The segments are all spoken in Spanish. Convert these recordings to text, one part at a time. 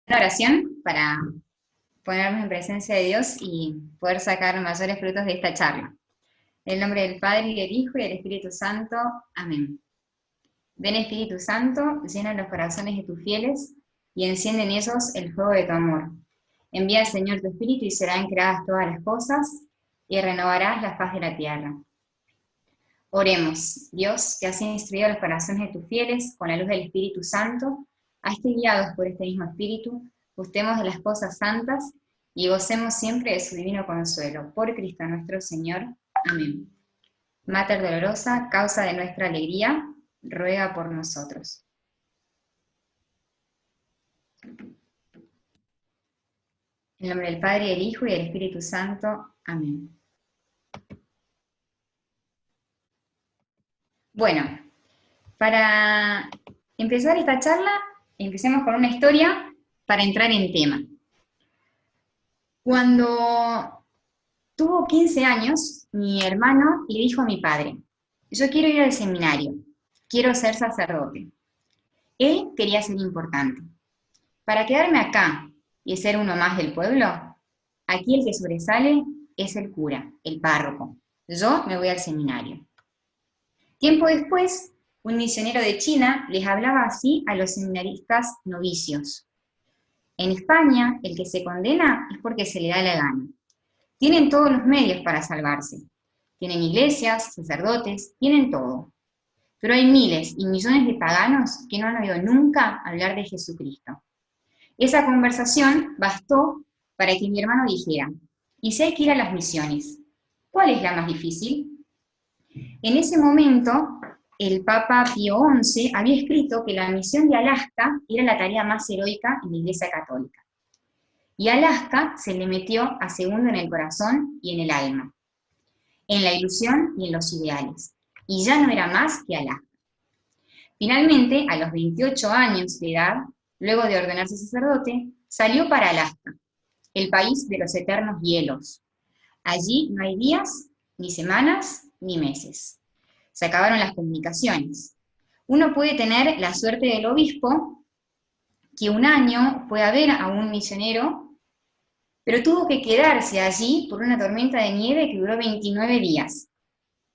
Una oración para ponernos en presencia de Dios y poder sacar mayores frutos de esta charla. En el nombre del Padre, y del Hijo, y del Espíritu Santo. Amén. Ven, Espíritu Santo, llena los corazones de tus fieles y enciende en ellos el fuego de tu amor. Envía al Señor tu Espíritu y serán creadas todas las cosas y renovarás la faz de la tierra. Oremos. Dios, que has instruido los corazones de tus fieles con la luz del Espíritu Santo, haz que guiados por este mismo Espíritu, gustemos de las cosas santas y gocemos siempre de su divino consuelo. Por Cristo nuestro Señor. Amén. Mater dolorosa, causa de nuestra alegría, ruega por nosotros. En el nombre del Padre, del Hijo, y del Espíritu Santo. Amén. Bueno, para empezar esta charla, empecemos con una historia para entrar en tema. Cuando tuvo 15 años, mi hermano le dijo a mi padre: yo quiero ir al seminario, quiero ser sacerdote. Él quería ser importante. Para quedarme acá y ser uno más del pueblo, aquí el que sobresale es el cura, el párroco. Yo me voy al seminario. Tiempo después, un misionero de China les hablaba así a los seminaristas novicios: en España, el que se condena es porque se le da la gana. Tienen todos los medios para salvarse. Tienen iglesias, sacerdotes, tienen todo. Pero hay miles y millones de paganos que no han oído nunca hablar de Jesucristo. Esa conversación bastó para que mi hermano dijera: ¿y si hay que ir a las misiones? ¿Cuál es la más difícil? En ese momento, el Papa Pío XI había escrito que la misión de Alaska era la tarea más heroica en la Iglesia Católica. Y Alaska se le metió a segundo en el corazón y en el alma, en la ilusión y en los ideales. Y ya no era más que Alaska. Finalmente, a los 28 años de edad, luego de ordenarse sacerdote, salió para Alaska, el país de los eternos hielos. Allí no hay días, ni semanas, ni meses. Se acabaron las comunicaciones. Uno puede tener la suerte del obispo, que un año fue a ver a un misionero, pero tuvo que quedarse allí por una tormenta de nieve que duró 29 días.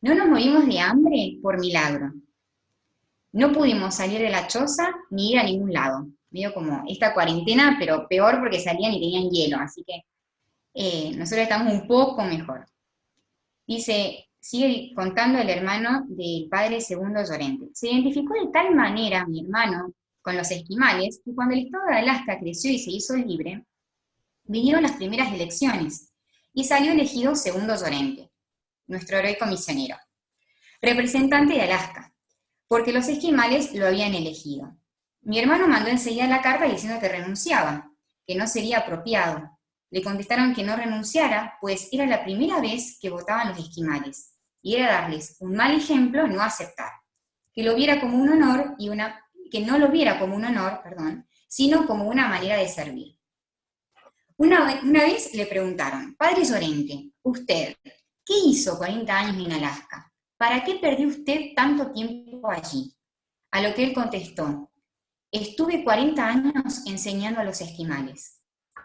No nos morimos de hambre por milagro. No pudimos salir de la choza ni ir a ningún lado. Medio como esta cuarentena, pero peor porque salían y tenían hielo, así que nosotros estamos un poco mejor. Dice, sigue contando el hermano del padre Segundo Llorente. Se identificó de tal manera mi hermano con los esquimales que cuando el estado de Alaska creció y se hizo libre, vinieron las primeras elecciones y salió elegido Segundo Llorente, nuestro heroico misionero, representante de Alaska, porque los esquimales lo habían elegido. Mi hermano mandó enseguida la carta diciendo que renunciaba, que no sería apropiado. Le contestaron que no renunciara, pues era la primera vez que votaban los esquimales, y era darles un mal ejemplo no aceptar, que lo viera como un honor que no lo viera como un honor, sino como una manera de servir. Una vez le preguntaron: Padre Llorente, usted, ¿qué hizo 40 años en Alaska? ¿Para qué perdió usted tanto tiempo allí? A lo que él contestó: estuve 40 años enseñando a los esquimales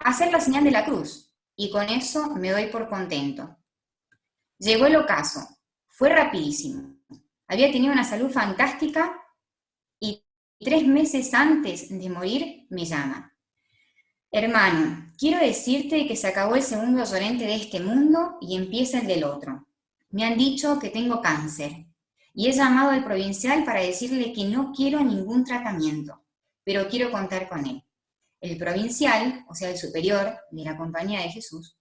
a hacer la señal de la cruz, y con eso me doy por contento. Llegó el ocaso, fue rapidísimo. Había tenido una salud fantástica y 3 meses antes de morir me llama: hermano, quiero decirte que se acabó el Segundo Llorente de este mundo y empieza el del otro. Me han dicho que tengo cáncer y he llamado al provincial para decirle que no quiero ningún tratamiento, pero quiero contar con él. El provincial, o sea, el superior de la Compañía de Jesús,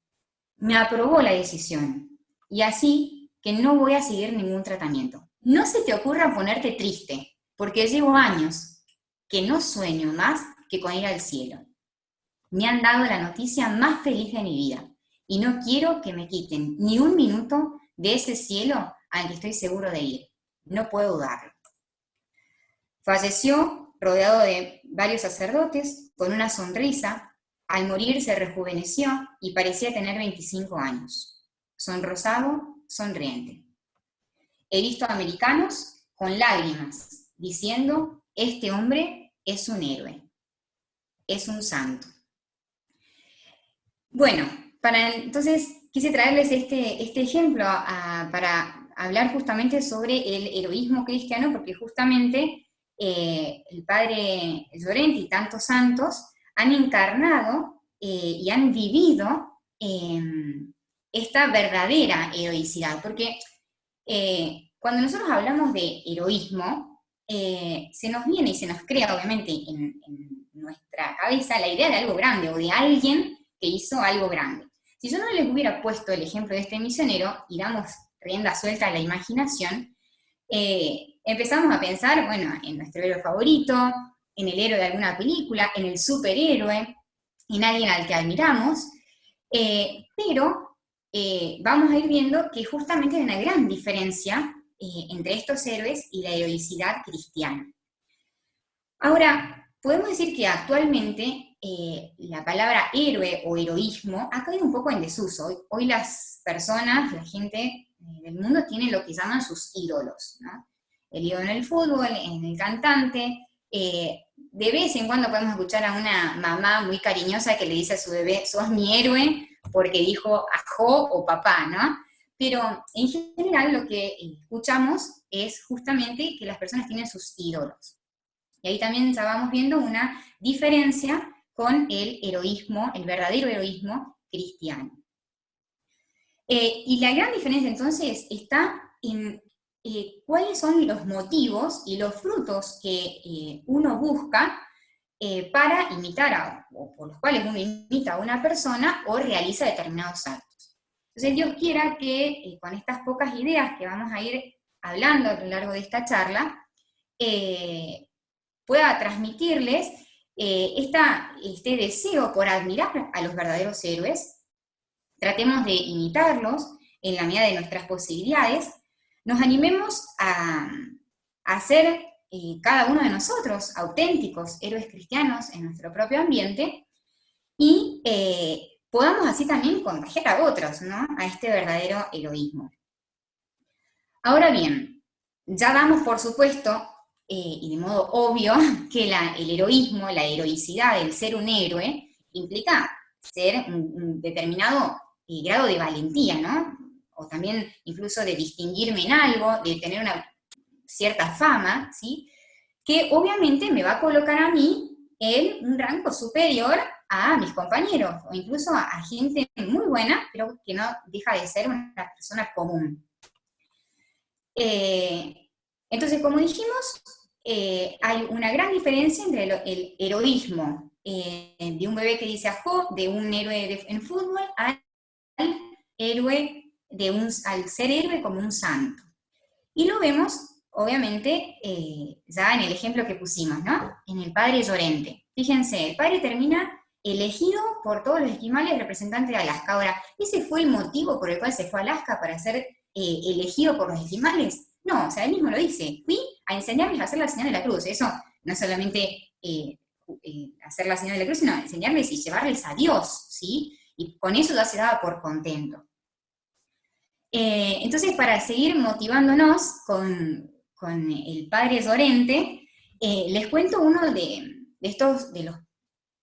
me aprobó la decisión y así que no voy a seguir ningún tratamiento. No se te ocurra ponerte triste, porque llevo años que no sueño más que con ir al cielo. Me han dado la noticia más feliz de mi vida y no quiero que me quiten ni un minuto de ese cielo al que estoy seguro de ir. No puedo dudarlo. Falleció rodeado de varios sacerdotes, con una sonrisa. Al morir se rejuveneció y parecía tener 25 años. Sonrosado, sonriente. He visto americanos con lágrimas diciendo: este hombre es un héroe, es un santo. Bueno, entonces quise traerles este ejemplo para hablar justamente sobre el heroísmo cristiano, porque justamente el padre Llorente y tantos santos han encarnado y han vivido esta verdadera heroicidad, porque cuando nosotros hablamos de heroísmo, se nos viene y se nos crea obviamente en nuestra cabeza la idea de algo grande o de alguien que hizo algo grande. Si yo no les hubiera puesto el ejemplo de este misionero y damos rienda suelta a la imaginación, empezamos a pensar, bueno, en nuestro héroe favorito, en el héroe de alguna película, en el superhéroe, en alguien al que admiramos, pero vamos a ir viendo que justamente hay una gran diferencia entre estos héroes y la heroicidad cristiana. Ahora, podemos decir que actualmente la palabra héroe o heroísmo ha caído un poco en desuso. Hoy las personas, la gente del mundo tiene lo que llaman sus ídolos, ¿no? El ídolo en el fútbol, en el cantante. De vez en cuando podemos escuchar a una mamá muy cariñosa que le dice a su bebé, sos mi héroe, porque dijo ajó o papá, ¿no? Pero en general lo que escuchamos es justamente que las personas tienen sus ídolos. Y ahí también ya vamos viendo una diferencia con el heroísmo, el verdadero heroísmo cristiano. Y la gran diferencia entonces está en cuáles son los motivos y los frutos que uno busca para imitar o por los cuales uno imita a una persona o realiza determinados actos. Entonces Dios quiera que con estas pocas ideas que vamos a ir hablando a lo largo de esta charla, pueda transmitirles este deseo por admirar a los verdaderos héroes. Tratemos de imitarlos en la medida de nuestras posibilidades, nos animemos a ser cada uno de nosotros auténticos héroes cristianos en nuestro propio ambiente y podamos así también contagiar a otros, ¿no? A este verdadero heroísmo. Ahora bien, ya damos por supuesto y de modo obvio que el heroísmo, la heroicidad, el ser un héroe, implica ser un determinado grado de valentía, ¿no? O también incluso de distinguirme en algo, de tener una cierta fama, ¿sí? Que obviamente me va a colocar a mí en un rango superior a mis compañeros, o incluso a gente muy buena, pero que no deja de ser una persona común. Entonces, como dijimos, hay una gran diferencia entre el heroísmo de un bebé que dice ajo, de un héroe en fútbol, al héroe al ser héroe como un santo. Y lo vemos, obviamente, ya en el ejemplo que pusimos, ¿no? En el padre Llorente. Fíjense, el padre termina elegido por todos los esquimales representantes de Alaska. Ahora, ¿ese fue el motivo por el cual se fue a Alaska para ser elegido por los esquimales? No, o sea, él mismo lo dice, fui a enseñarles a hacer la señal de la cruz. Eso no solamente hacer la señal de la cruz, sino enseñarles y llevarles a Dios, ¿sí? Y con eso ya se daba por contento. Entonces, para seguir motivándonos con el padre Llorente, les cuento uno de los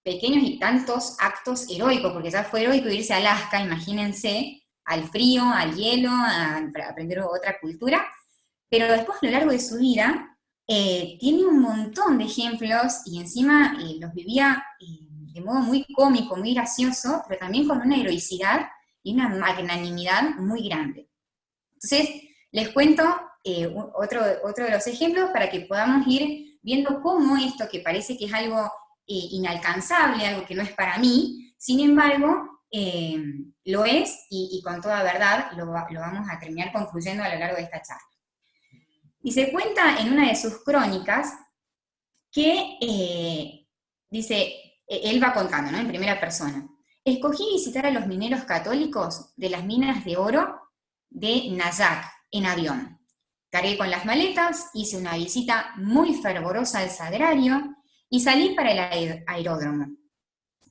pequeños y tantos actos heroicos, porque ya fue heroico irse a Alaska, imagínense, al frío, al hielo, para aprender otra cultura, pero después a lo largo de su vida tiene un montón de ejemplos y encima los vivía de modo muy cómico, muy gracioso, pero también con una heroicidad y una magnanimidad muy grande. Entonces, les cuento otro de los ejemplos para que podamos ir viendo cómo esto que parece que es algo inalcanzable, algo que no es para mí, sin embargo, lo es y con toda verdad lo vamos a terminar concluyendo a lo largo de esta charla. Y se cuenta en una de sus crónicas que dice, él va contando, ¿no? En primera persona. Escogí visitar a los mineros católicos de las minas de oro de Nayak en avión. Cargué con las maletas, hice una visita muy fervorosa al sagrario y salí para el aeródromo,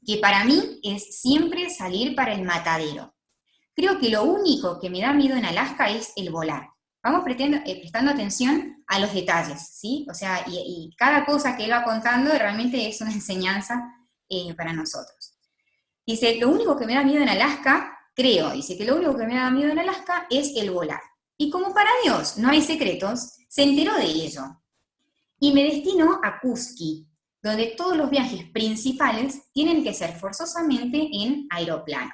que para mí es siempre salir para el matadero. Creo que lo único que me da miedo en Alaska es el volar. Vamos prestando atención a los detalles, ¿sí? O sea, y cada cosa que él va contando realmente es una enseñanza para nosotros. Dice, lo único que me da miedo en Alaska, dice que lo único que me da miedo en Alaska es el volar. Y como para Dios no hay secretos, se enteró de ello. Y me destinó a Kuski, donde todos los viajes principales tienen que ser forzosamente en aeroplano.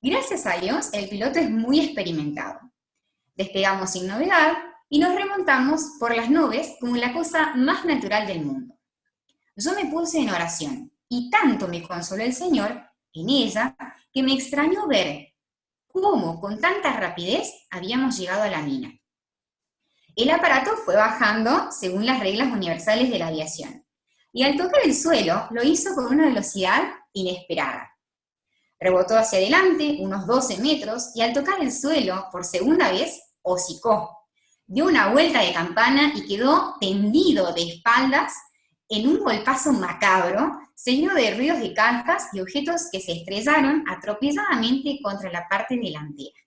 Gracias a Dios, el piloto es muy experimentado. Despegamos sin novedad y nos remontamos por las nubes como la cosa más natural del mundo. Yo me puse en oración y tanto me consoló el Señor en ella que me extrañó ver cómo con tanta rapidez habíamos llegado a la mina. El aparato fue bajando según las reglas universales de la aviación y al tocar el suelo lo hizo con una velocidad inesperada. Rebotó hacia adelante unos 12 metros y al tocar el suelo por segunda vez, hocicó. Dio una vuelta de campana y quedó tendido de espaldas en un golpazo macabro, seguido de ruidos de cajas y objetos que se estrellaron atropelladamente contra la parte delantera.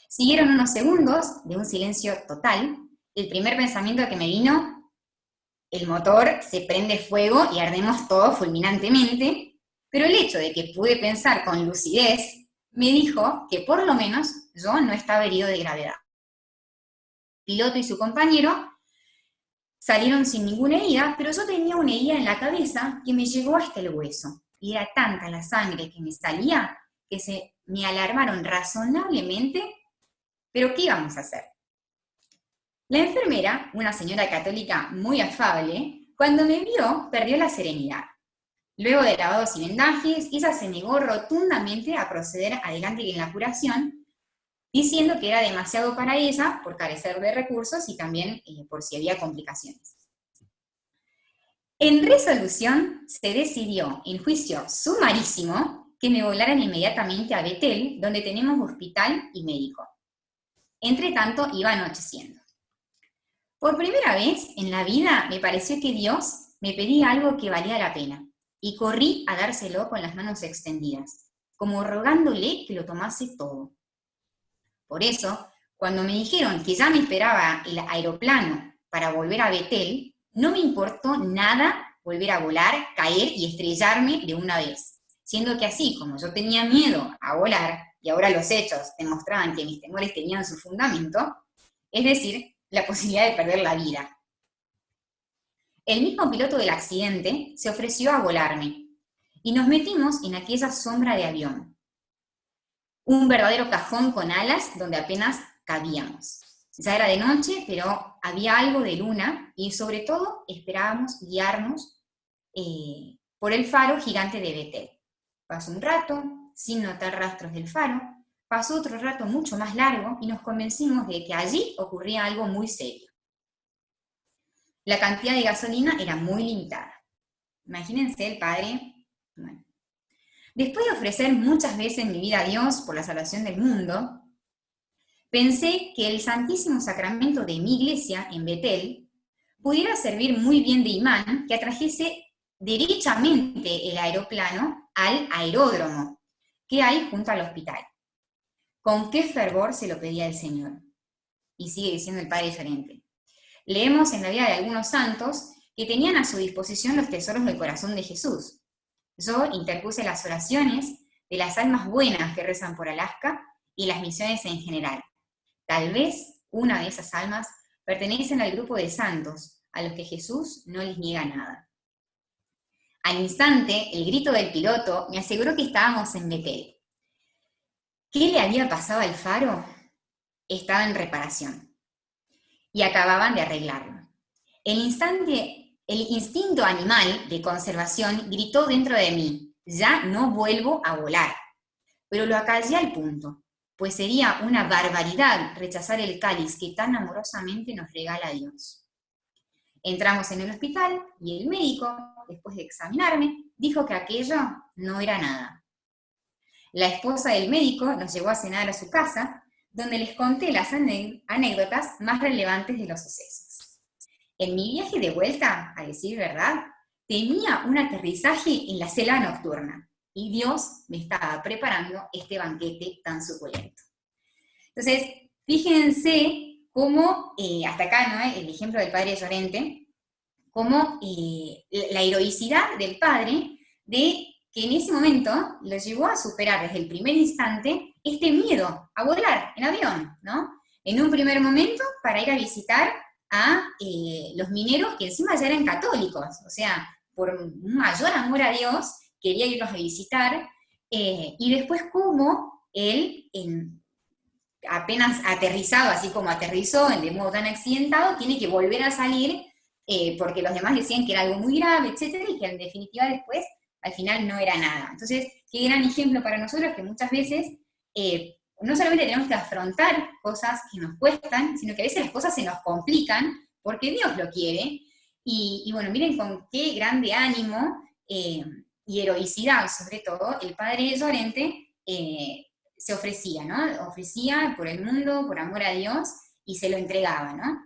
Siguieron unos segundos de un silencio total. El primer pensamiento que me vino, el motor se prende fuego y ardemos todos fulminantemente. Pero el hecho de que pude pensar con lucidez me dijo que por lo menos yo no estaba herido de gravedad. El piloto y su compañero salieron sin ninguna herida, pero yo tenía una herida en la cabeza que me llegó hasta el hueso. Y era tanta la sangre que me salía que se me alarmaron razonablemente, pero ¿qué íbamos a hacer? La enfermera, una señora católica muy afable, cuando me vio perdió la serenidad. Luego de lavados y vendajes, ella se negó rotundamente a proceder adelante en la curación, diciendo que era demasiado para ella por carecer de recursos y también por si había complicaciones. En resolución, se decidió, en juicio sumarísimo, que me volaran inmediatamente a Betel, donde tenemos hospital y médico. Entre tanto, iba anocheciendo. Por primera vez en la vida me pareció que Dios me pedía algo que valía la pena. Y corrí a dárselo con las manos extendidas, como rogándole que lo tomase todo. Por eso, cuando me dijeron que ya me esperaba el aeroplano para volver a Betel, no me importó nada volver a volar, caer y estrellarme de una vez, siendo que así como yo tenía miedo a volar, y ahora los hechos demostraban que mis temores tenían su fundamento, es decir, la posibilidad de perder la vida. El mismo piloto del accidente se ofreció a volarme, y nos metimos en aquella sombra de avión. Un verdadero cajón con alas donde apenas cabíamos. Ya era de noche, pero había algo de luna, y sobre todo esperábamos guiarnos por el faro gigante de Betel. Pasó un rato, sin notar rastros del faro, pasó otro rato mucho más largo, y nos convencimos de que allí ocurría algo muy serio. La cantidad de gasolina era muy limitada. Imagínense el padre. Bueno. Después de ofrecer muchas veces mi vida a Dios por la salvación del mundo, pensé que el Santísimo Sacramento de mi iglesia en Betel pudiera servir muy bien de imán que atrajese derechamente el aeroplano al aeródromo que hay junto al hospital. Con qué fervor se lo pedía el Señor. Y sigue diciendo el padre Llorente. Leemos en la vida de algunos santos que tenían a su disposición los tesoros del corazón de Jesús. Yo interpuse las oraciones de las almas buenas que rezan por Alaska y las misiones en general. Tal vez una de esas almas pertenecen al grupo de santos, a los que Jesús no les niega nada. Al instante, el grito del piloto me aseguró que estábamos en Betel. ¿Qué le había pasado al faro? Estaba en reparación. Y acababan de arreglarlo. El instinto animal de conservación gritó dentro de mí, ya no vuelvo a volar. Pero lo acallé al punto, pues sería una barbaridad rechazar el cáliz que tan amorosamente nos regala Dios. Entramos en el hospital y el médico, después de examinarme, dijo que aquello no era nada. La esposa del médico nos llevó a cenar a su casa, donde les conté las anécdotas más relevantes de los sucesos. En mi viaje de vuelta, a decir verdad, tenía un aterrizaje en la selva nocturna, y Dios me estaba preparando este banquete tan suculento. Entonces, fíjense cómo, hasta acá, ¿no? El ejemplo del padre Llorente, cómo la heroicidad del padre de que en ese momento lo llevó a superar desde el primer instante este miedo a volar en avión, ¿no? En un primer momento para ir a visitar a los mineros que encima ya eran católicos, o sea, por un mayor amor a Dios, quería irlos a visitar, y después cómo él, apenas aterrizado, así como aterrizó de modo tan accidentado, tiene que volver a salir, porque los demás decían que era algo muy grave, etcétera, y que en definitiva después, al final, no era nada. Entonces, qué gran ejemplo para nosotros que muchas veces no solamente tenemos que afrontar cosas que nos cuestan, sino que a veces las cosas se nos complican porque Dios lo quiere. Y bueno, miren con qué grande ánimo y heroicidad, sobre todo, el padre Llorente se ofrecía, ¿no? Ofrecía por el mundo, por amor a Dios, y se lo entregaba, ¿no?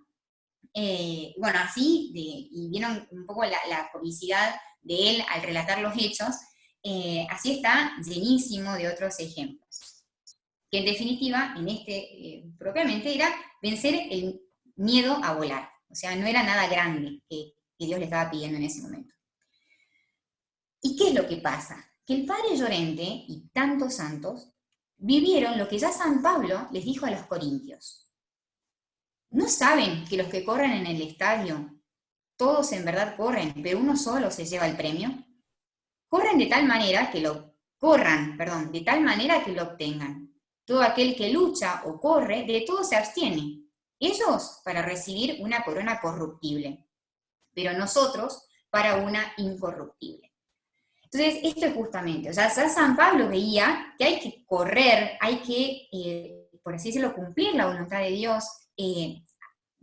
Bueno, así, y vieron un poco la comicidad de él al relatar los hechos, así está llenísimo de otros ejemplos. Que en definitiva, en este propiamente, era vencer el miedo a volar. O sea, no era nada grande que Dios le estaba pidiendo en ese momento. ¿Y qué es lo que pasa? Que el padre Llorente y tantos santos vivieron lo que ya San Pablo les dijo a los corintios. ¿No saben que los que corren en el estadio, todos en verdad corren, pero uno solo se lleva el premio? Corren de tal manera que de tal manera que lo obtengan. Todo aquel que lucha o corre, de todo se abstiene. Ellos para recibir una corona corruptible, pero nosotros para una incorruptible. Entonces, esto es justamente, o sea, ya San Pablo veía que hay que correr, hay que, por así decirlo, cumplir la voluntad de Dios.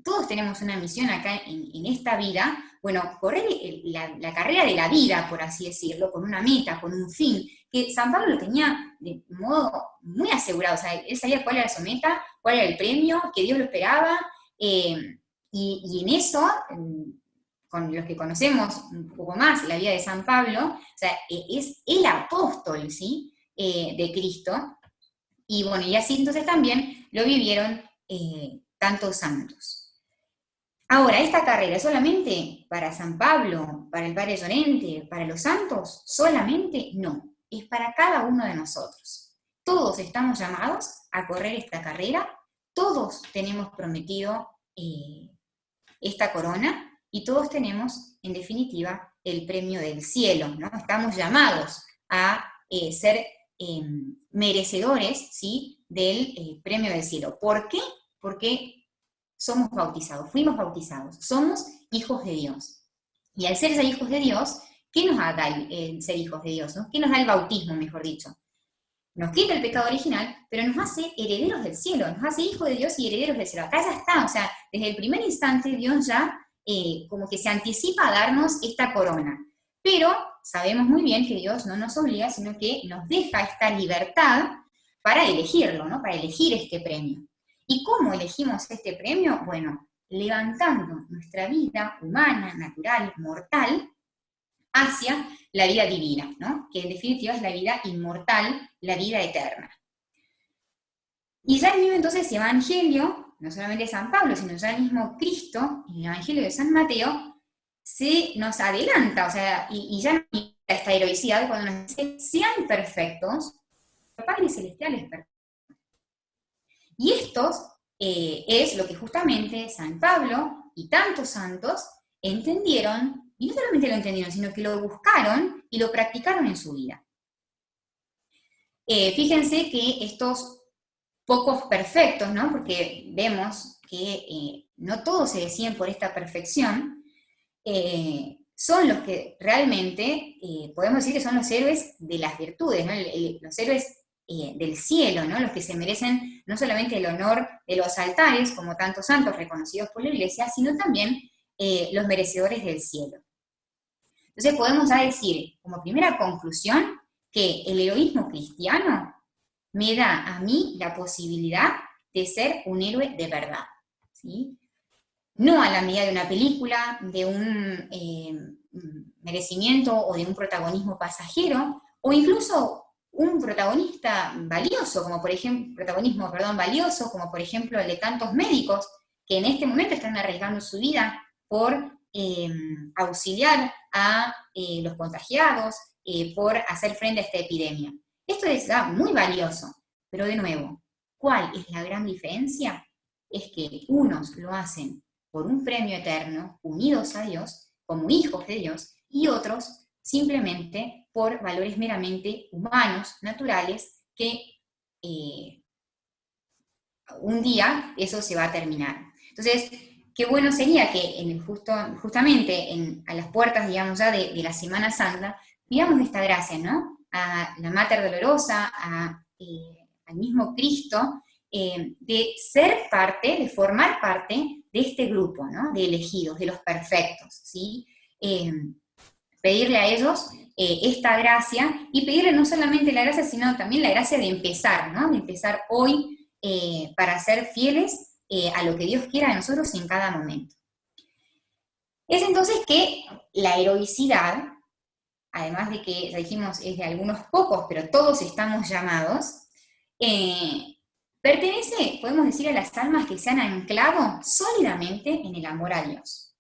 Todos tenemos una misión acá en esta vida, bueno, correr la carrera de la vida, por así decirlo, con una meta, con un fin, que San Pablo lo tenía de modo muy asegurado, o sea, él sabía cuál era su meta, cuál era el premio, que Dios lo esperaba, y en eso, con los que conocemos un poco más la vida de San Pablo, o sea, es el apóstol, ¿sí?, de Cristo, y bueno, y así entonces también lo vivieron tantos santos. Ahora, ¿esta carrera es solamente para San Pablo, para el padre Llorente, para los santos? Solamente no, es para cada uno de nosotros. Todos estamos llamados a correr esta carrera, todos tenemos prometido esta corona, y todos tenemos, en definitiva, el premio del cielo, ¿no? Estamos llamados a ser merecedores, ¿sí?, del premio del cielo. ¿Por qué? Porque somos bautizados, fuimos bautizados, somos hijos de Dios. Y al ser ya hijos de Dios, ¿qué nos da el ser hijos de Dios, ¿no? ¿Qué nos da el bautismo, mejor dicho? Nos quita el pecado original, pero nos hace herederos del cielo, nos hace hijos de Dios y herederos del cielo. Acá ya está, o sea, desde el primer instante Dios ya como que se anticipa a darnos esta corona. Pero sabemos muy bien que Dios no nos obliga, sino que nos deja esta libertad para elegirlo, ¿no? Para elegir este premio. ¿Y cómo elegimos este premio? Bueno, levantando nuestra vida humana, natural, mortal, hacia la vida divina, ¿no? Que en definitiva es la vida inmortal, la vida eterna. Y ya el mismo entonces Evangelio, no solamente San Pablo, sino ya el mismo Cristo, en el Evangelio de San Mateo, se nos adelanta, o sea, y ya no hay esta heroicidad cuando nos dice, sean perfectos, el Padre Celestial es perfecto. Y estos es lo que justamente San Pablo y tantos santos entendieron, y no solamente lo entendieron, sino que lo buscaron y lo practicaron en su vida. Fíjense que estos pocos perfectos, ¿no? Porque vemos que no todos se deciden por esta perfección, son los que realmente podemos decir que son los héroes de las virtudes, ¿no? Los héroes del cielo, ¿no? Los que se merecen no solamente el honor de los altares, como tantos santos reconocidos por la Iglesia, sino también los merecedores del cielo. Entonces podemos ya decir, como primera conclusión, que el heroísmo cristiano me da a mí la posibilidad de ser un héroe de verdad, ¿sí? No a la medida de una película, de un merecimiento o de un protagonismo pasajero, o incluso un protagonista valioso, como por ejemplo, valioso, como por ejemplo el de tantos médicos que en este momento están arriesgando su vida por auxiliar a los contagiados, por hacer frente a esta epidemia. Esto es muy valioso, pero de nuevo, ¿cuál es la gran diferencia? Es que unos lo hacen por un premio eterno, unidos a Dios, como hijos de Dios, y otros simplemente por valores meramente humanos, naturales, que un día eso se va a terminar. Entonces, qué bueno sería que justamente a las puertas, digamos, ya de la Semana Santa, pidamos esta gracia, ¿no? A la Mater Dolorosa, al mismo Cristo, de ser parte, de formar parte de este grupo, ¿no? De elegidos, de los perfectos, ¿sí? Pedirle a ellos esta gracia, y pedirle no solamente la gracia, sino también la gracia de empezar, ¿no? De empezar hoy para ser fieles a lo que Dios quiera de nosotros en cada momento. Es entonces que la heroicidad, además de que, ya dijimos, es de algunos pocos, pero todos estamos llamados, pertenece, podemos decir, a las almas que se han anclado sólidamente en el amor a Dios.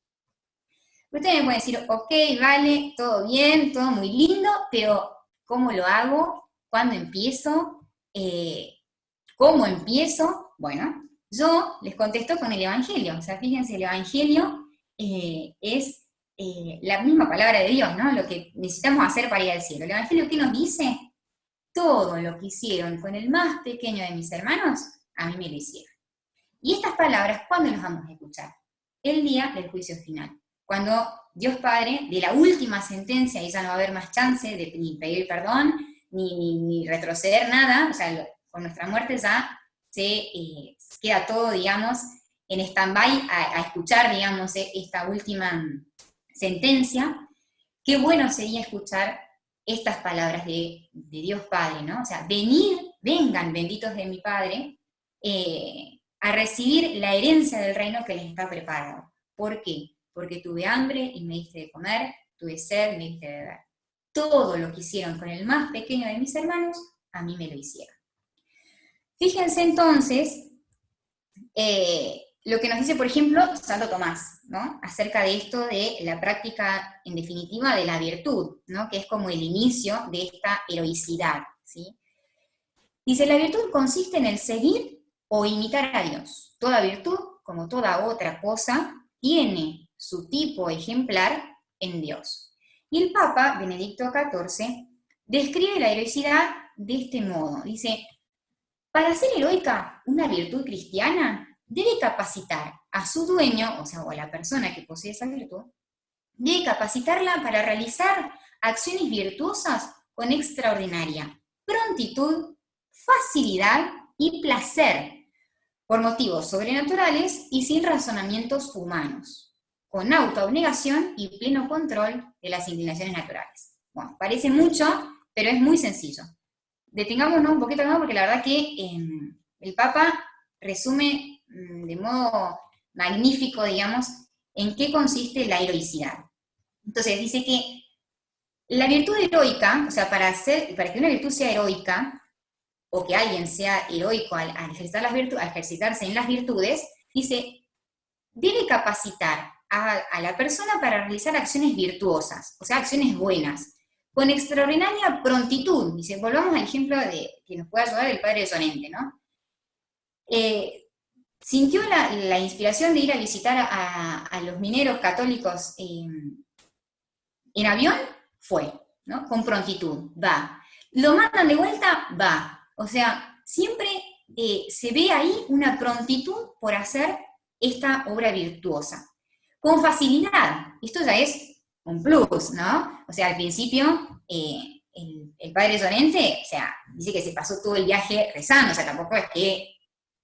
Ustedes me pueden decir, ok, vale, todo bien, todo muy lindo, pero ¿cómo lo hago? ¿Cuándo empiezo? ¿Cómo empiezo? Bueno, yo les contesto con el Evangelio. O sea, fíjense, el Evangelio es la misma palabra de Dios, ¿no? Lo que necesitamos hacer para ir al cielo. ¿El Evangelio qué nos dice? Todo lo que hicieron con el más pequeño de mis hermanos, a mí me lo hicieron. Y estas palabras, ¿cuándo las vamos a escuchar? El día del juicio final. Cuando Dios Padre, de la última sentencia, y ya no va a haber más chance de ni pedir perdón, ni retroceder nada, o sea, con nuestra muerte ya se queda todo, digamos, en stand-by a escuchar, digamos, esta última sentencia. Qué bueno sería escuchar estas palabras de Dios Padre, ¿no? O sea, vengan benditos de mi Padre, a recibir la herencia del reino que les está preparado. ¿Por qué? Porque tuve hambre y me diste de comer, tuve sed y me diste de beber. Todo lo que hicieron con el más pequeño de mis hermanos, a mí me lo hicieron. Fíjense entonces lo que nos dice, por ejemplo, Santo Tomás, ¿no? Acerca de esto de la práctica, en definitiva, de la virtud, ¿no? Que es como el inicio de esta heroicidad, ¿sí? Dice, la virtud consiste en el seguir o imitar a Dios. Toda virtud, como toda otra cosa, tiene su tipo ejemplar en Dios. Y el Papa, Benedicto XIV, describe la heroicidad de este modo. Dice, para ser heroica, una virtud cristiana debe capacitar a su dueño, o sea, o a la persona que posee esa virtud, debe capacitarla para realizar acciones virtuosas con extraordinaria prontitud, facilidad y placer, por motivos sobrenaturales y sin razonamientos humanos, con autoabnegación y pleno control de las inclinaciones naturales. Bueno, parece mucho, pero es muy sencillo. Detengámonos un poquito más porque la verdad que el Papa resume de modo magnífico, digamos, en qué consiste la heroicidad. Entonces dice que la virtud heroica, o sea, para que una virtud sea heroica, o que alguien sea heroico al ejercitarse en las virtudes, dice, debe capacitar a la persona para realizar acciones virtuosas, o sea, acciones buenas, con extraordinaria prontitud. Dice, volvamos al ejemplo que nos puede ayudar el padre Sonente, ¿no? Sintió la inspiración de ir a visitar a los mineros católicos en avión, fue, ¿no? Con prontitud, va. Lo mandan de vuelta, va. O sea, siempre se ve ahí una prontitud por hacer esta obra virtuosa. Con facilidad, esto ya es un plus, ¿no? O sea, al principio, el padre Sonente, o sea, dice que se pasó todo el viaje rezando, o sea, tampoco es que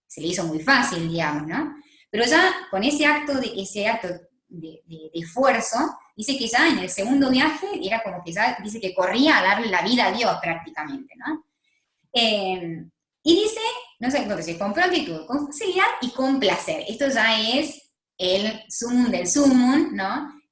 se le hizo muy fácil, digamos, ¿no? Pero ya con ese acto de esfuerzo, dice que ya en el segundo viaje era como que ya dice que corría a darle la vida a Dios prácticamente, ¿no? Y dice, no sé, entonces, con prontitud, con facilidad y con placer. Esto ya es el sumum del sumum, ¿no?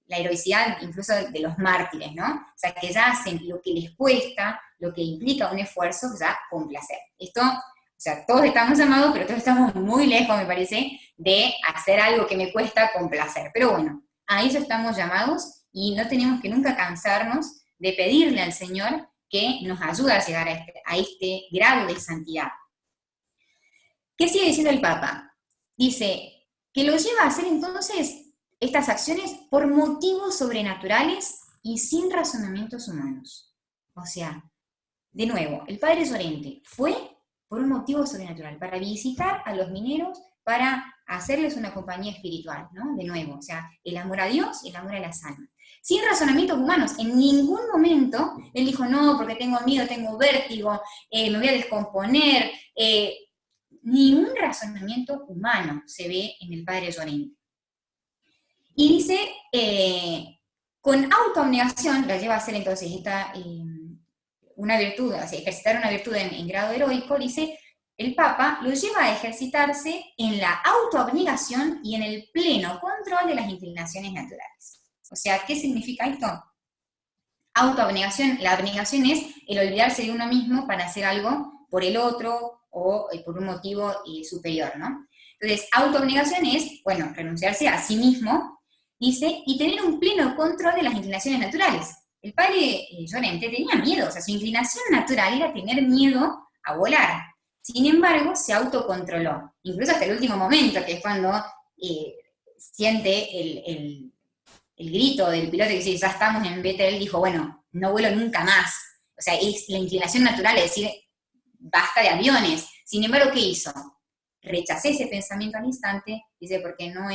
La heroicidad incluso de los mártires, ¿no? O sea, que ya hacen lo que les cuesta, lo que implica un esfuerzo, ya con placer. Esto, o sea, todos estamos llamados, pero todos estamos muy lejos, me parece, de hacer algo que me cuesta con placer. Pero bueno, a eso estamos llamados y no tenemos que nunca cansarnos de pedirle al Señor que nos ayude a llegar a este grado de santidad. ¿Qué sigue diciendo el Papa? Dice que lo lleva a hacer entonces estas acciones por motivos sobrenaturales y sin razonamientos humanos. O sea, de nuevo, el Padre Llorente fue por un motivo sobrenatural, para visitar a los mineros, para hacerles una compañía espiritual, ¿no? De nuevo, o sea, el amor a Dios y el amor a las almas. Sin razonamientos humanos, en ningún momento él dijo, no, porque tengo miedo, tengo vértigo, me voy a descomponer, ningún razonamiento humano se ve en el Padre Llorente. Y dice, con autoabnegación, la lleva a hacer entonces una virtud, o sea, ejercitar una virtud en grado heroico, dice, el Papa lo lleva a ejercitarse en la autoabnegación y en el pleno control de las inclinaciones naturales. O sea, ¿qué significa esto? Autoabnegación, la abnegación es el olvidarse de uno mismo para hacer algo por el otro o por un motivo superior, ¿no? Entonces, autoabnegación es, bueno, renunciarse a sí mismo, dice, y tener un pleno control de las inclinaciones naturales. El padre Llorente tenía miedo, o sea, su inclinación natural era tener miedo a volar. Sin embargo, se autocontroló, incluso hasta el último momento, que es cuando siente el grito del piloto que dice, ya estamos en Betel, dijo, bueno, no vuelo nunca más. O sea, es la inclinación natural de decir, basta de aviones. Sin embargo, ¿qué hizo? Rechacé ese pensamiento al instante, dice, porque no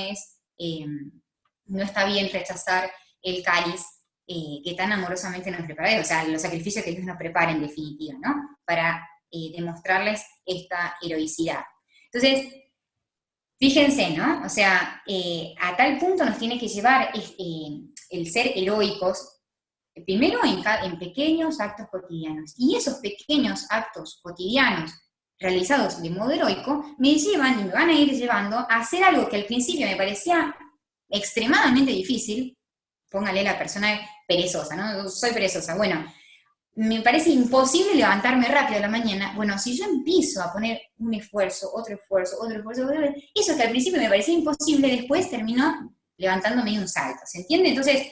está bien rechazar el cáliz que tan amorosamente nos prepara, o sea, los sacrificios que Dios nos prepara en definitiva, ¿no? Para demostrarles esta heroicidad. Entonces, fíjense, ¿no? O sea, a tal punto nos tiene que llevar el ser heroicos, primero en pequeños actos cotidianos. Y esos pequeños actos cotidianos realizados de modo heroico me llevan y me van a ir llevando a hacer algo que al principio me parecía extremadamente difícil. Póngale la persona perezosa, ¿no? Yo soy perezosa. Bueno, me parece imposible levantarme rápido a la mañana. Bueno, si yo empiezo a poner un esfuerzo, otro esfuerzo, eso que al principio me parecía imposible, después terminó levantándome de un salto, ¿se entiende? Entonces,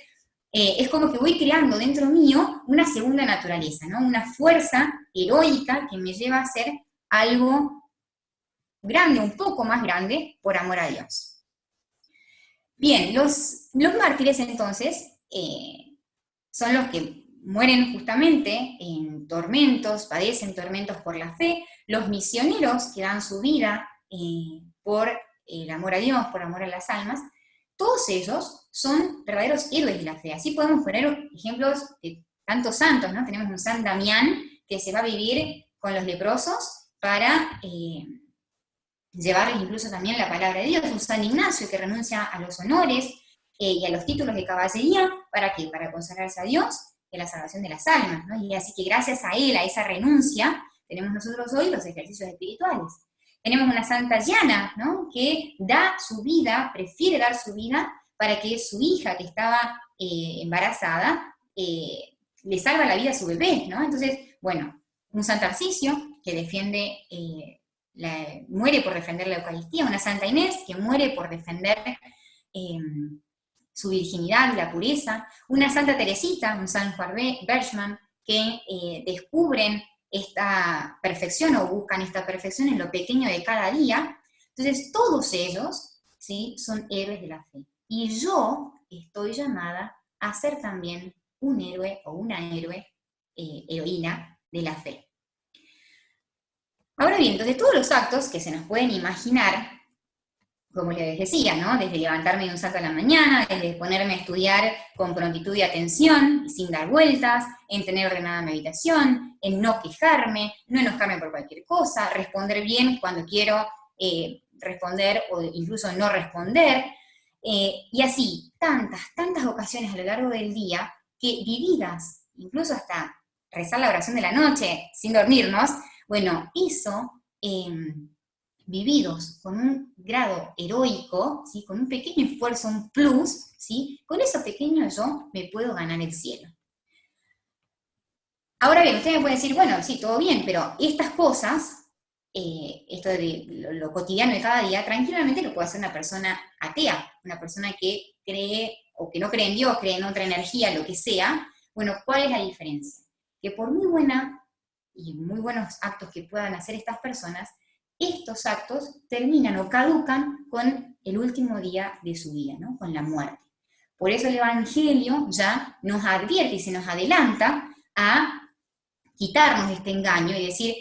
es como que voy creando dentro mío una segunda naturaleza, ¿no? Una fuerza heroica que me lleva a hacer algo grande, un poco más grande, por amor a Dios. Bien, los mártires entonces son los que mueren justamente en tormentos, padecen tormentos por la fe, los misioneros que dan su vida por el amor a Dios, por amor a las almas, todos ellos son verdaderos héroes de la fe. Así podemos poner ejemplos de tantos santos, ¿no? Tenemos un San Damián que se va a vivir con los leprosos para llevarles incluso también la palabra de Dios, un San Ignacio que renuncia a los honores y a los títulos de caballería, ¿para qué? Para consagrarse a Dios y a la salvación de las almas, ¿no? Y así que gracias a él, a esa renuncia, tenemos nosotros hoy los ejercicios espirituales. Tenemos una Santa Llana, ¿no? Que da su vida, prefiere dar su vida para que su hija que estaba embarazada le salva la vida a su bebé, ¿no? Entonces, bueno, un San Tarcisio que defiende, muere por defender la Eucaristía, una Santa Inés que muere por defender su virginidad y la pureza, una Santa Teresita, un San Juan Berchman, que descubren esta perfección o buscan esta perfección en lo pequeño de cada día. Entonces, todos ellos, ¿sí?, son héroes de la fe. Y yo estoy llamada a ser también un héroe o una heroína de la fe. Ahora bien, entonces todos los actos que se nos pueden imaginar, como les decía, ¿no? Desde levantarme de un salto a la mañana, desde ponerme a estudiar con prontitud y atención, sin dar vueltas, en tener ordenada meditación, en no quejarme, no enojarme por cualquier cosa, responder bien cuando quiero responder o incluso no responder, y así, tantas ocasiones a lo largo del día que vividas, incluso hasta rezar la oración de la noche sin dormirnos, bueno, eso vividos con un grado heroico, ¿sí?, con un pequeño esfuerzo, un plus, ¿sí?, con eso pequeño yo me puedo ganar el cielo. Ahora bien, usted me puede decir, bueno, sí, todo bien, pero estas cosas, esto de lo cotidiano de cada día, tranquilamente lo puede hacer una persona atea, una persona que cree o que no cree en Dios, cree en otra energía, lo que sea, bueno, ¿cuál es la diferencia? Que por muy buena y muy buenos actos que puedan hacer estas personas, estos actos terminan o caducan con el último día de su vida, ¿no? Con la muerte. Por eso el Evangelio ya nos advierte y se nos adelanta a quitarnos este engaño y decir,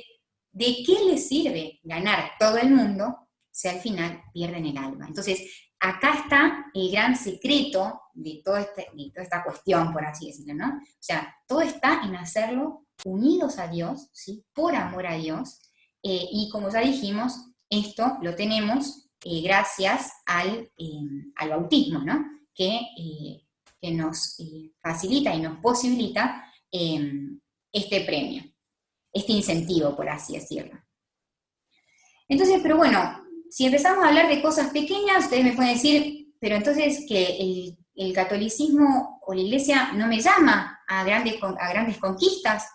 ¿de qué les sirve ganar todo el mundo si al final pierden el alma? Entonces, acá está el gran secreto de toda esta cuestión, por así decirlo, ¿no? O sea, todo está en hacerlo unidos a Dios, ¿sí? Por amor a Dios, y como ya dijimos, esto lo tenemos gracias al bautismo, ¿no? Que nos facilita y nos posibilita este premio, este incentivo, por así decirlo. Entonces, pero bueno, si empezamos a hablar de cosas pequeñas, ustedes me pueden decir, pero entonces que el catolicismo o la iglesia no me llama a grandes conquistas.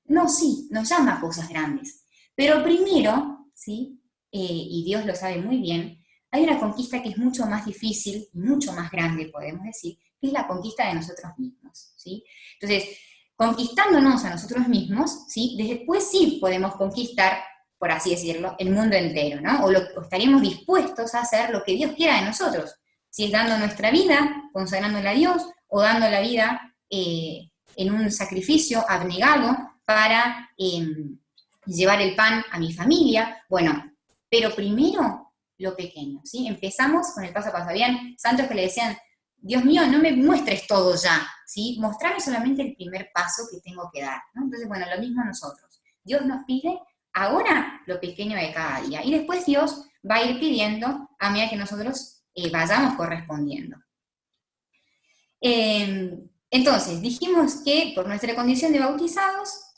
No, sí, nos llama a cosas grandes. Pero primero, ¿sí? Y Dios lo sabe muy bien, hay una conquista que es mucho más difícil, mucho más grande, podemos decir, que es la conquista de nosotros mismos, ¿sí? Entonces, conquistándonos a nosotros mismos, ¿sí? Después sí podemos conquistar, por así decirlo, el mundo entero, ¿no? O estaríamos dispuestos a hacer lo que Dios quiera de nosotros, si es dando nuestra vida, consagrándola a Dios, o dando la vida en un sacrificio abnegado para llevar el pan a mi familia. Bueno, pero primero lo pequeño, ¿sí? Empezamos con el paso a paso. Habían santos que le decían, Dios mío, no me muestres todo ya, ¿sí? Mostrame solamente el primer paso que tengo que dar, ¿no? Entonces, bueno, lo mismo a nosotros. Dios nos pide ahora lo pequeño de cada día, y después Dios va a ir pidiendo a medida que nosotros vayamos correspondiendo. Entonces, dijimos que por nuestra condición de bautizados,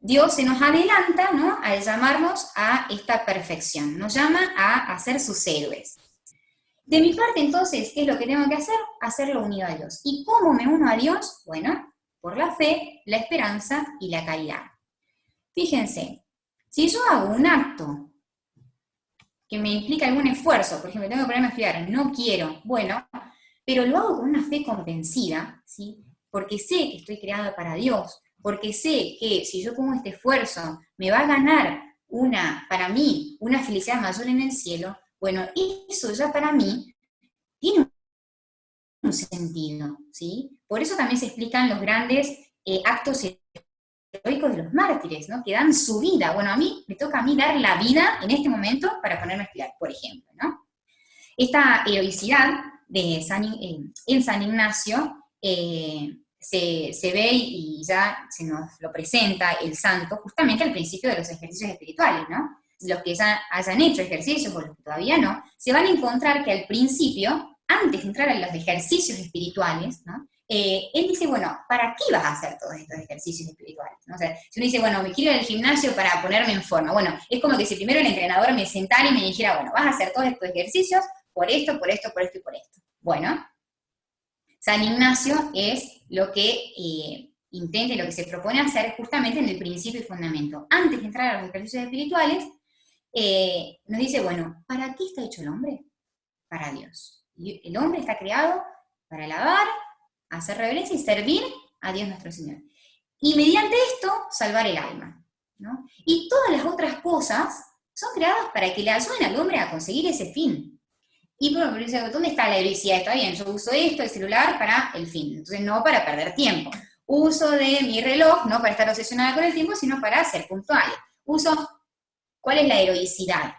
Dios se nos adelanta, ¿no?, al llamarnos a esta perfección, nos llama a ser sus héroes. De mi parte, entonces, ¿qué es lo que tengo que hacer? Hacerlo unido a Dios. ¿Y cómo me uno a Dios? Bueno, por la fe, la esperanza y la caridad. Fíjense, si yo hago un acto que me implica algún esfuerzo, por ejemplo, tengo que ponerme a estudiar, no quiero, bueno, pero lo hago con una fe convencida, ¿sí? Porque sé que estoy creada para Dios, porque sé que si yo pongo este esfuerzo me va a ganar para mí, una felicidad mayor en el cielo. Bueno, eso ya para mí tiene un sentido, ¿sí? Por eso también se explican los grandes actos heroicos de los mártires, ¿no? Que dan su vida. Bueno, me toca a mí dar la vida en este momento para ponerme a estudiar, por ejemplo, ¿no? Esta heroicidad en San Ignacio se ve y ya se nos lo presenta el santo justamente al principio de los ejercicios espirituales, ¿no? Los que ya hayan hecho ejercicios o los que todavía no, se van a encontrar que al principio, antes de entrar a los ejercicios espirituales, ¿no?, él dice, bueno, ¿para qué vas a hacer todos estos ejercicios espirituales? ¿No? O sea, si uno dice, bueno, me quiero ir al gimnasio para ponerme en forma, bueno, es como que si primero el entrenador me sentara y me dijera, bueno, vas a hacer todos estos ejercicios por esto, por esto, por esto y por esto. Bueno, San Ignacio es lo que intenta y lo que se propone hacer justamente en el principio y fundamento. Antes de entrar a los ejercicios espirituales, nos dice, bueno, ¿para qué está hecho el hombre? Para Dios. Y el hombre está creado para alabar, hacer reverencia y servir a Dios nuestro Señor. Y mediante esto, salvar el alma, ¿no? Y todas las otras cosas son creadas para que le ayuden al hombre a conseguir ese fin. Y bueno, ¿dónde está la heroicidad? Está bien, yo uso esto, el celular, para el fin. Entonces no para perder tiempo. Uso de mi reloj, no para estar obsesionada con el tiempo, sino para ser puntual. ¿Cuál es la heroicidad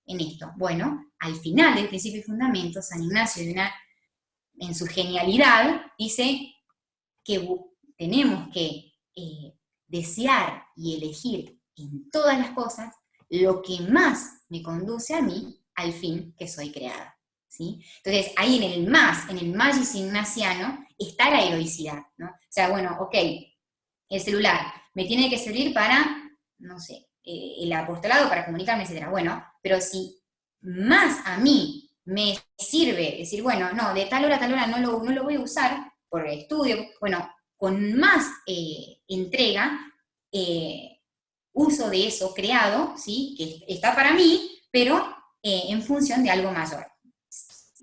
en esto? Bueno, al final del principio y fundamento, San Ignacio, en su genialidad, dice que tenemos que desear y elegir en todas las cosas lo que más me conduce a mí al fin que soy creada, ¿sí? Entonces, ahí en el magis ignaciano, está la heroicidad, ¿no? O sea, bueno, ok, el celular me tiene que servir para, no sé, el apostolado, para comunicarme, etc. Bueno, pero si más a mí me sirve decir, bueno, no, de tal hora a tal hora no lo voy a usar por estudio, bueno, con más entrega, uso de eso creado, ¿sí?, que está para mí, pero en función de algo mayor.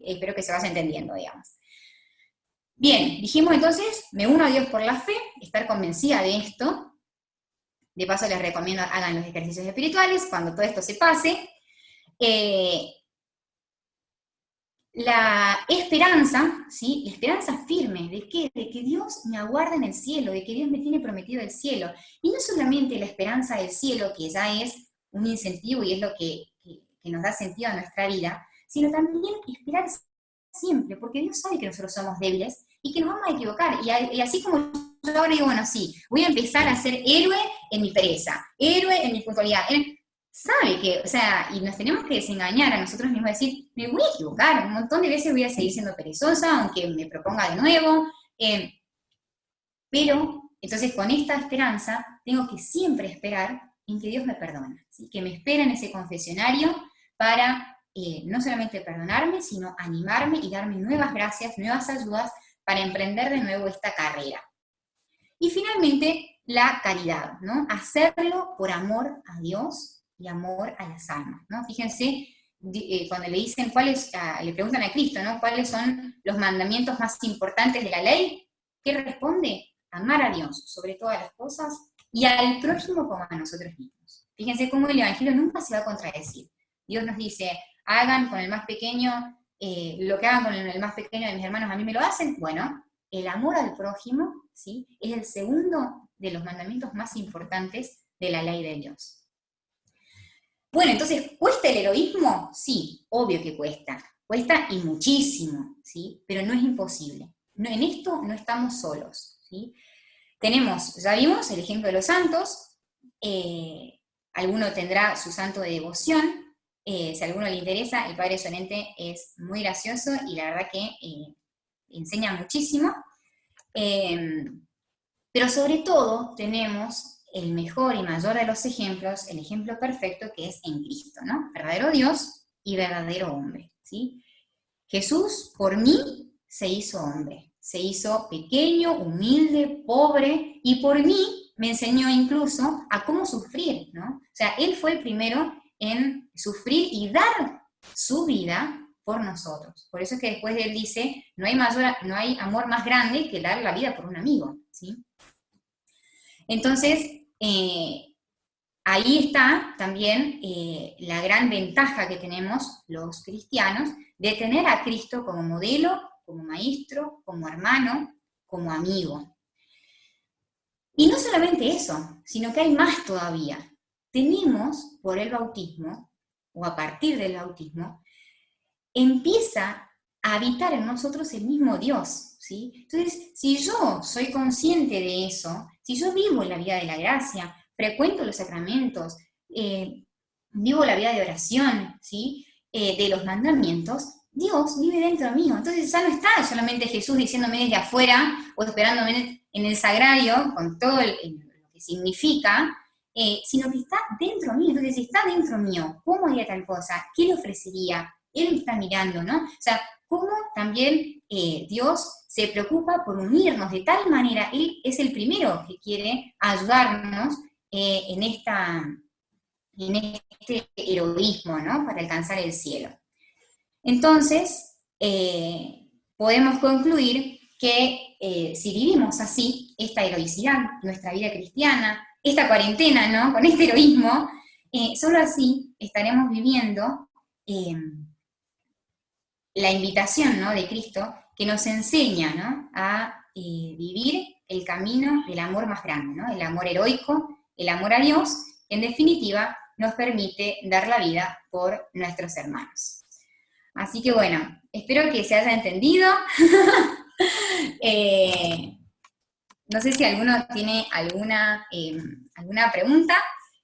Espero que se vaya entendiendo, digamos. Bien, dijimos entonces, me uno a Dios por la fe, estar convencida de esto. De paso les recomiendo hagan los ejercicios espirituales cuando todo esto se pase. La esperanza, ¿sí? La esperanza firme, ¿de qué? De que Dios me aguarda en el cielo, de que Dios me tiene prometido el cielo. Y no solamente la esperanza del cielo, que ya es un incentivo y es lo que nos da sentido a nuestra vida, sino también esperar siempre, porque Dios sabe que nosotros somos débiles y que nos vamos a equivocar. Y así como yo ahora digo, bueno, sí, voy a empezar a ser héroe en mi pereza, héroe en mi puntualidad, sabe que, o sea, y nos tenemos que desengañar a nosotros mismos, decir, me voy a equivocar, un montón de veces voy a seguir siendo perezosa, aunque me proponga de nuevo, pero, entonces con esta esperanza, tengo que siempre esperar en que Dios me perdona, ¿sí? Que me espera en ese confesionario para no solamente perdonarme, sino animarme y darme nuevas gracias, nuevas ayudas para emprender de nuevo esta carrera. Y finalmente, la caridad, ¿no? Hacerlo por amor a Dios y amor a las almas, ¿no? Fíjense, cuando le dicen le preguntan a Cristo, ¿no? ¿Cuáles son los mandamientos más importantes de la ley? ¿Qué responde? Amar a Dios sobre todas las cosas y al prójimo como a nosotros mismos. Fíjense cómo el Evangelio nunca se va a contradecir. Dios nos dice, hagan con el más pequeño, lo que hagan con el más pequeño de mis hermanos, a mí me lo hacen. Bueno, el amor al prójimo, ¿sí? Es el segundo de los mandamientos más importantes de la ley de Dios. Bueno, entonces, ¿cuesta el heroísmo? Sí, obvio que cuesta. Cuesta y muchísimo, ¿sí? Pero no es imposible. No, en esto no estamos solos, ¿sí? Ya vimos el ejemplo de los santos, alguno tendrá su santo de devoción, si a alguno le interesa, el Padre Llorente es muy gracioso y la verdad que enseña muchísimo, pero sobre todo tenemos el mejor y mayor de los ejemplos, el ejemplo perfecto que es en Cristo, ¿no? Verdadero Dios y verdadero hombre, ¿sí? Jesús, por mí, se hizo hombre, se hizo pequeño, humilde, pobre, y por mí me enseñó incluso a cómo sufrir, ¿no? O sea, Él fue el primero en sufrir y dar su vida por nosotros. Por eso es que después Él dice, no hay amor más grande que dar la vida por un amigo, ¿sí? Entonces, ahí está también la gran ventaja que tenemos los cristianos de tener a Cristo como modelo, como maestro, como hermano, como amigo. Y no solamente eso, sino que hay más todavía. Tenemos por el bautismo, o a partir del bautismo, empieza a habitar en nosotros el mismo Dios, ¿sí? Entonces, si yo soy consciente de eso, si yo vivo la vida de la gracia, frecuento los sacramentos, vivo la vida de oración, ¿sí? De los mandamientos, Dios vive dentro mío. Entonces ya no está solamente Jesús diciéndome desde afuera o esperándome en el sagrario con todo lo que significa, sino que está dentro mío. Entonces, si está dentro mío, ¿cómo haría tal cosa? ¿Qué le ofrecería? Él me está mirando, ¿no? O sea, cómo también Dios se preocupa por unirnos de tal manera, Él es el primero que quiere ayudarnos en este heroísmo, ¿no? Para alcanzar el cielo. Entonces, podemos concluir que si vivimos así, esta heroicidad, nuestra vida cristiana, esta cuarentena, ¿no? Con este heroísmo, solo así estaremos viviendo la invitación, ¿no? De Cristo que nos enseña, ¿no? A vivir el camino del amor más grande, ¿no? El amor heroico, el amor a Dios, que en definitiva nos permite dar la vida por nuestros hermanos. Así que bueno, espero que se haya entendido. No sé si alguno tiene alguna pregunta,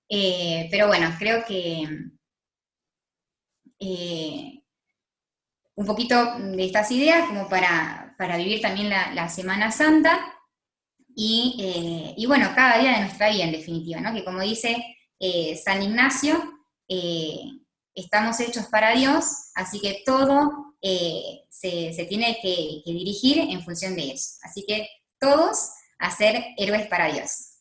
pero bueno, creo que un poquito de estas ideas como para vivir también la Semana Santa y bueno, cada día de nuestra vida en definitiva, ¿no? Que como dice San Ignacio, estamos hechos para Dios, así que todo se tiene que dirigir en función de eso. Así que todos a ser héroes para Dios.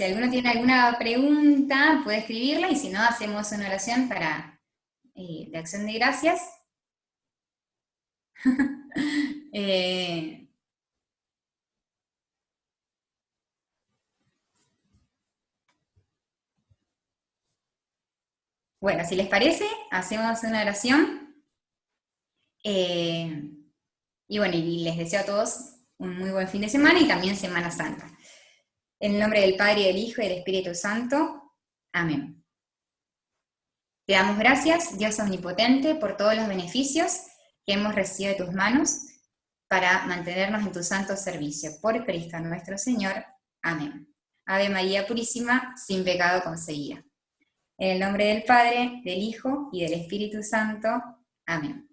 Si alguno tiene alguna pregunta, puede escribirla, y si no, hacemos una oración de acción de gracias. Eh, bueno, si les parece, hacemos una oración. Eh, y bueno, y les deseo a todos un muy buen fin de semana y también Semana Santa. En el nombre del Padre, y del Hijo y del Espíritu Santo. Amén. Te damos gracias, Dios omnipotente, por todos los beneficios que hemos recibido de tus manos para mantenernos en tu santo servicio. Por Cristo nuestro Señor. Amén. Ave María Purísima, sin pecado concebida. En el nombre del Padre, del Hijo y del Espíritu Santo. Amén.